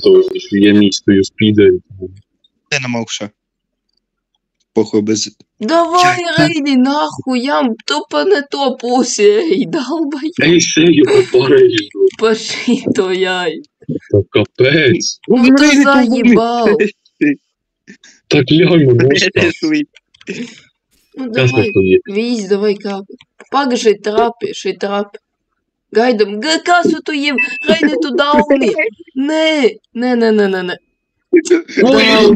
То есть я мечтаю спидерить. Де нам аукша? Похуй без... Давай, Рейни, нахуй, я тупо не то пуси, ей, долбай. Ей, Сергій, попереджу. Пошли то яй. Та капець. Ну ты заебал. Так ляймо, ножка. Ну Каспер давай, тут є. візь, давай кап. Пак же трап. Гайдам, касу ту їм, Рейни ту дауни. Не.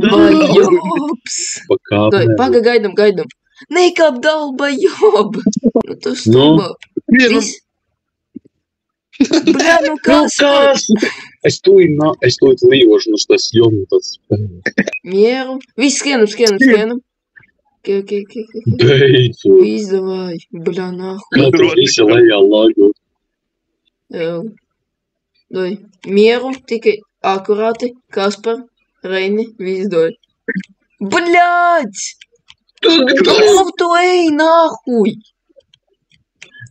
Долбоёбс. Пока. Давай, пага гайдам. Не кап, долбоёб. Ну то что, Ну? бо? Візь. Бля, ну Каспер. Стой, твої ж, ну що съемно. Меру. Візь, скеном. Окей. Бейцу. Візь, давай. Бля, нахуй. Ката весела я лагу. Давай. Меру, тільки акурати. Каспер. Рейни, візь, давай. Блять! Авто, ей, нахуй!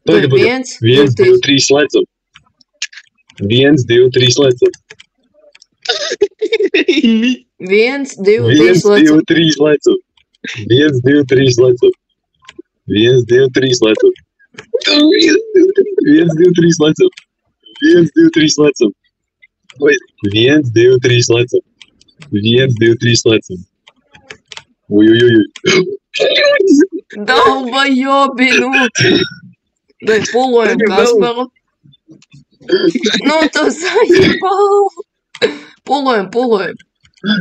Так буде. Венц, Венц даю 3 слайцев. Венц даю 3 слайцев. Венц, даю Венц даю 3 слайцев. Венц даю 3 слайцев. Венц даю 3 слайцев. Венц даю 3 слайцев. Венц даю 3 слайцев. Венц даю 3 слайцев. Венц даю 3 слайцев. Ой-ой-ой. Долбоёби, ну! Дай полуем Касперу. Ну то заебал! Полуем.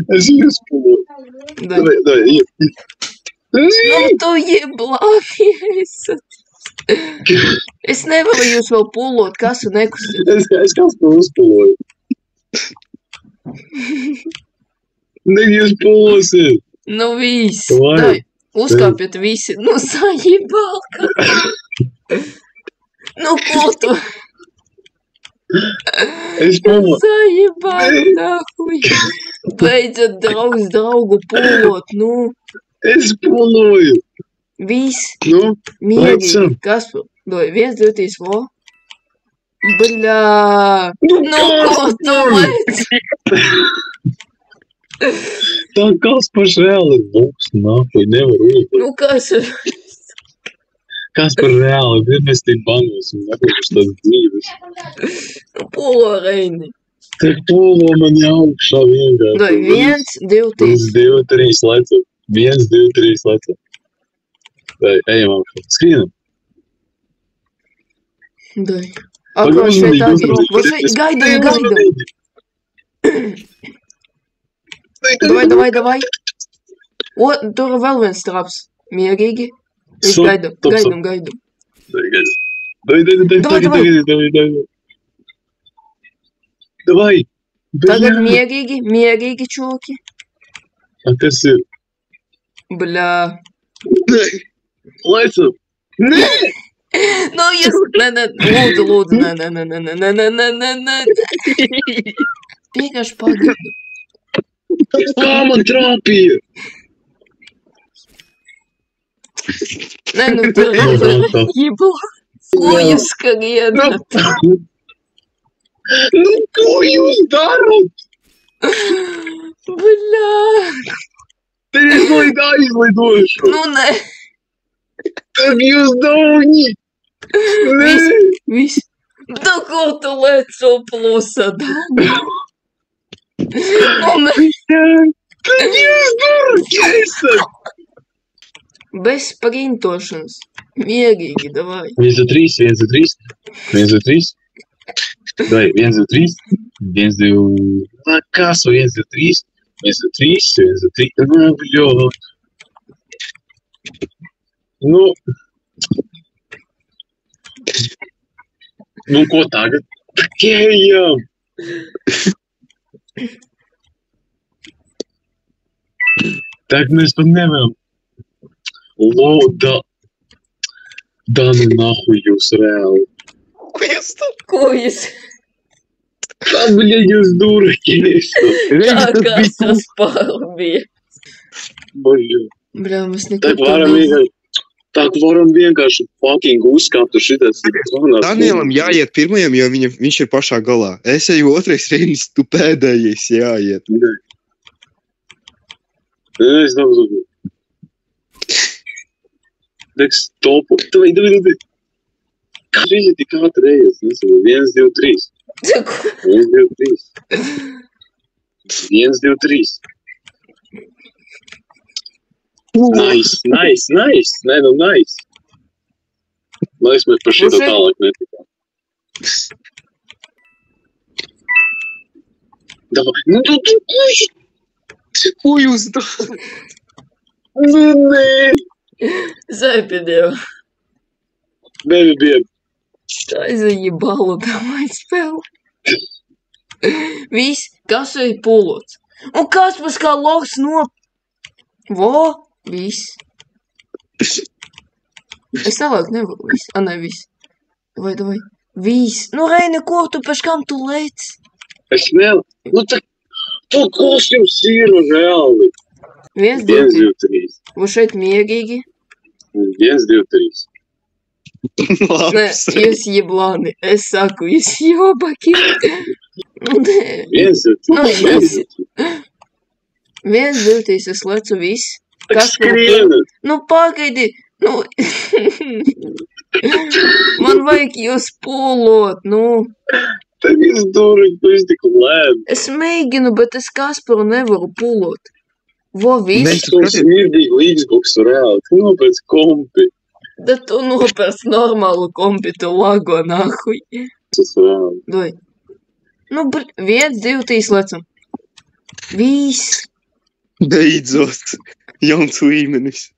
Жирс полу. Давай. Ну то єблахіся. Es nevaru jūs vēl pulot, kasu nekustīt. Es kāds to uzpuloju. Ne jūs pulosiet. Nu viss. Vai? Dai, uzkāpjat visi. Nu sajebal, kā. Nu ko tu? Es pulot. Sajebal, nahuj. Beidzot draugu pulot, nu. Es puluju. Viss. Nu, Mierīgi. Beidzam. Kas? Doj, 1, 2, 3, vo. Bļā. Nu ko tu lec? Tā kas par reāli būs, nākuj, nevar būt. Nu kas? Kas par reāli, vienmestīt banos un nekošas tās dzīves. Nu pulo Reini. Tak pulo man augšā vienkārši. Doj, 1, 2, 3. 1, 2, 3 lecam. 1, 2, 3 lecam. Dai, ejam augšā. Skrienam. Doj. Ako šeit agri. Gaidam. Давай. O, tur vēl viens traps. Mierīgi. Es gaidam. Давай. Tagad mierīgi, čoki. A kas ir? Bļā. Lecam. Nu, jūs... Nē, lūdzu. Nē. Vienkārši pagaidi. Kā man trāpīja? Nē, nu, tur jebla. Ko jūs skrienat? Nu, ko jūs darat? Bļā. Te izlidošu. Nu, nē. Tak jūs dauni. Nē. Viss. Nu, ko tu lec so plusa dauni? Nu, nē. Tad jūs durki esat. Bez sprintošanas. Mierīgi, davai. 1, 2, 3. Давай, 1, 2, 3. 1, 2... А, кассу, 1, 2, 3. 1, 2, 3. Ну, бля. Nu, ko tagad? Ejam! Так mēs pat nevaram. Loda. Da nu nahuj jūs reāli. Ko jūs? Tā, bļa, jūs durki esat. Kā saspārbīja? Bļa. Bļā, mēs Так nekad varam vienkārši. Tak varam vienkārši fucking uzkāpt uz šitas. Danielam jāiet pirmajam, jo viņš ir pašā galā. Es eju otrais reinis, tu pēdējais jāiet. Nē. Es domāju. Dek, stopu. Davai. Kā viņi tik ātrējas? 1, 2, 3. 1, 2, 3. 1, 2, 3. Nice. Nē, nu nice. Lai es mēs par šito tālāk netikām. Davai. Nu, tu, Ko jūs darāt? Nē. Запидел. Бебе. Что заебало давай спел. Viss, kas ir pulots. Un kas mums kā loks no... Vo, viss. Es tālāk nevaru viss. Nē, viss. Davai. Viss. Nu, Reini, ko tu pēc kam tu lec? Es vēl. Nu, tā... Tu, kas jums ir reāli? 1, 1, 2, 2, 3. Būs šeit mierīgi. 1, 2, 3. Nē, jūs jeblāni. Es saku, jūs jobaki. Nu, nē. 1, 2, Nu, 3. yes. 1, 2, 3, es lecu viss. Kas skriena? Nu, pagaidi. Nu, man vajag jūs pulot, nu. Tagad es domāju, ka es tik lēmu. Es mēģinu, bet es Kasparu nevaru pulot. Vo, viss. Tu smirdīgi Xbox reāli. Tu nopēc kompi. Da tu nopērc normālu kompi, tu lago nahuj. Tas reāli. Doj. Nu, 1, 2, 3 lecam. Viss. Beidzot. Jauns līmenis.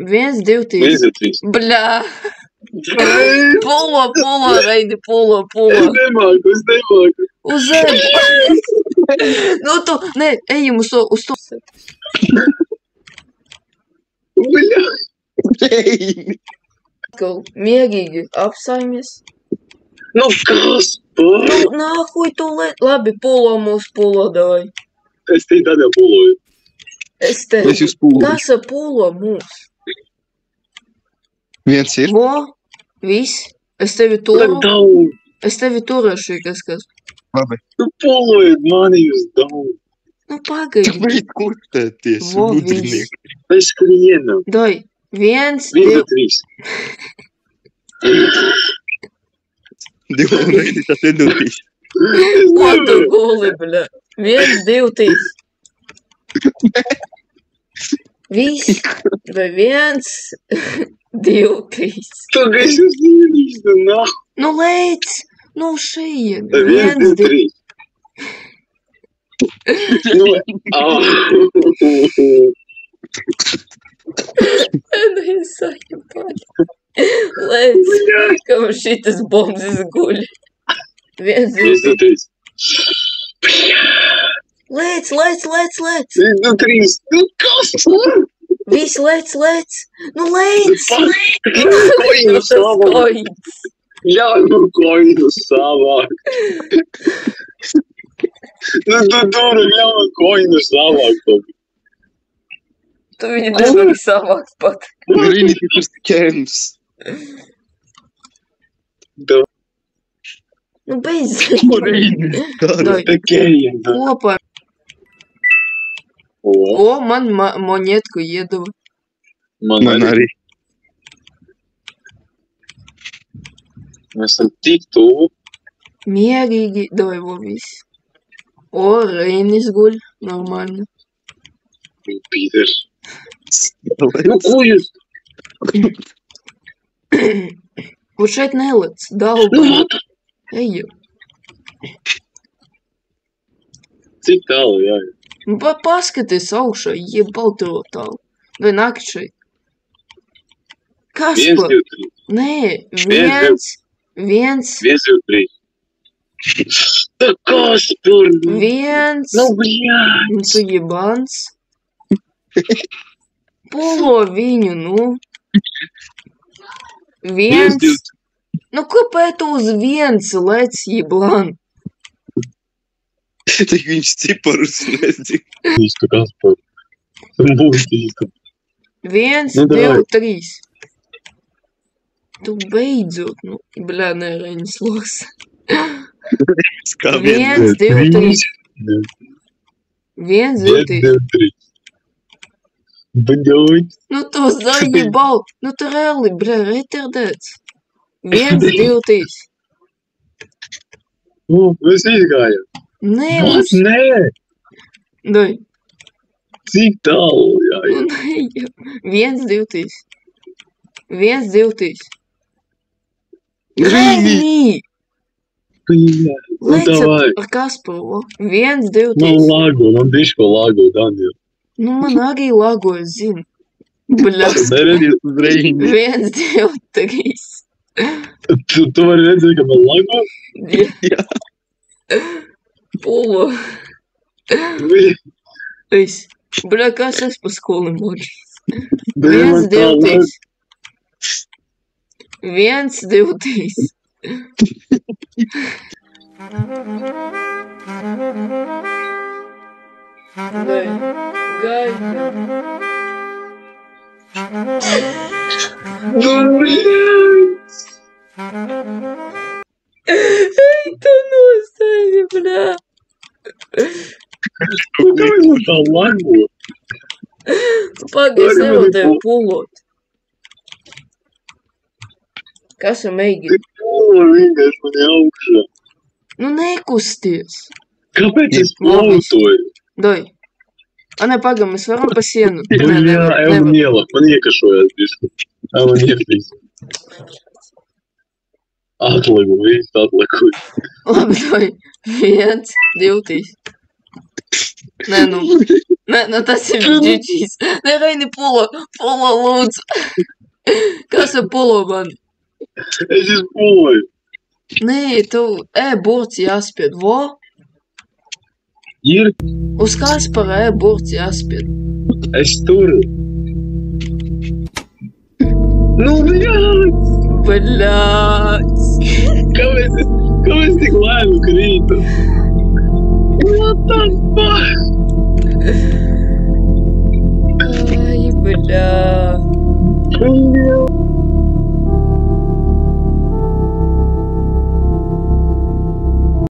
1, 2, 3. 1, 2, 3. Bļā. Pulo, Reidi, pulo. Es nemāku. Uz zemi. Nu, tu, nē, ejam uz to. Bļā. Mierīgi apsaimies. Nu, kas par? Nu, nahuj tu labi, pulo davai. Es te tādā puloju. Es te. Es jūs pūlu. Kas ar pulo mūs? Viens ir. Vo, viss. Es tevi Tak turu. daudz. Es tevi turēšu, kas. Labi. Tu pulojat mani jūs daudz. Nu, pagaidi. Beidz kustēties, Vo, mudrinieki. Es skrienam. Doj, 1, 1, 2, 3. Divu reizi tas nedodīs. ko tu guli, bļā? 1, 2, 3. Viss. Vai 1, 2, 3. Tu esi zīmīsti, nah. Nu, lēc. Nu, šeit. 1, 2, 3. Nu, Nu, es sajūtu. Lēc. Kam šitas bombs guļ. 1, 2, 1, 2, 3. Lēc. 1, 2, 3. Nu, kas par? Viss lēc. Nu, lēc. Koinu savāk. Koins. Jā, nu, koinu savāk. Nu, tu duru, jā, koinu savāk. Tu viņu nevari savākt pat. Grini tikas kems. Nu, beidz. Ko reini dara? Doj, Tekējiem. kopā. O, man monetku iedeva. Man arī. Mēs esam tik tuvu. Mierīgi, doj, vo viss. O, Reinis guļ. Normāli. Pīters. Nu, ko jūs? Un šeit nelec. Daudz. Nu, vat. Eju. Cik tālu, jā. Paskaties augšā, jebal tev tālu. Vai nākt šeit? Kas 1, par? 2, 3. Nē, 1, 1, 1, 2, 3. Tā kas par? 1. Nu, bļā. Nu, tu jebans. Pulo viņu, nu. 1. 1, 2, Nu, kāpēc tu uz 1 lec, jeblan? Tik viņš ciparus nezina. 3. Tu kas par? Būs īsti. 1, Nu, 2, davai. 3. Tu beidzot, nu, bļā, nē, Reņas loks. Kā 1, 2, 3. 1, 2, 3. Бļoļ. Nu, tu zaļibal. Nu, tu reāli, bļā, retardēts. 1, 2, 3. Mēs izgājām. Nē, Kas? mums... Nē! Dai. Cik tālu jāiet? Nu, nē, jau. 1, 2, 3. 1, 2, 3. Reņi! Bļā, nu davai. Lecat ar Kasparu. 1, 2, 3. Man lago, man bišķi lago, Daniel. Nu, man arī lago, es zinu. Bļā. Neredzies uz Reņi. 1, 2, 3. Tu vari redzēt, ka man lago? Jā. Polo. Es. Bļā, kas es pa skolu moģis? 1, 2, 3. 1, 2, 3. Nē, gaida. Ej, tu nostāji, bļā. Kāpēc man tā lago? Pagaid, es nevaru tevi pulot. Kas ar meigi? Vienkārši man augšā. Nu, nekusties. Kāpēc es plautoju? Dai. A, ne, pagaid, mēs varam pa sienu. Jā, evo niela, man iekašojās bišķi. Man iefīs. Atliku, viss atliku. Labi, dai. 1, 2, 3. Nē, nu. Nē, nu tas ir džičīs. Nē, Reini, pulo. Pulo, lūdzu. Kas ar pulo man? Es izpuloju. Nē, tu, burts jāspied, vo? Ir, Uz Kaspara burts jāspied. es turu. Nu, bļāc! Bļāc. Kāpēc tik lēnu krītu? What the fuck? Ai, bļā. Bļāc!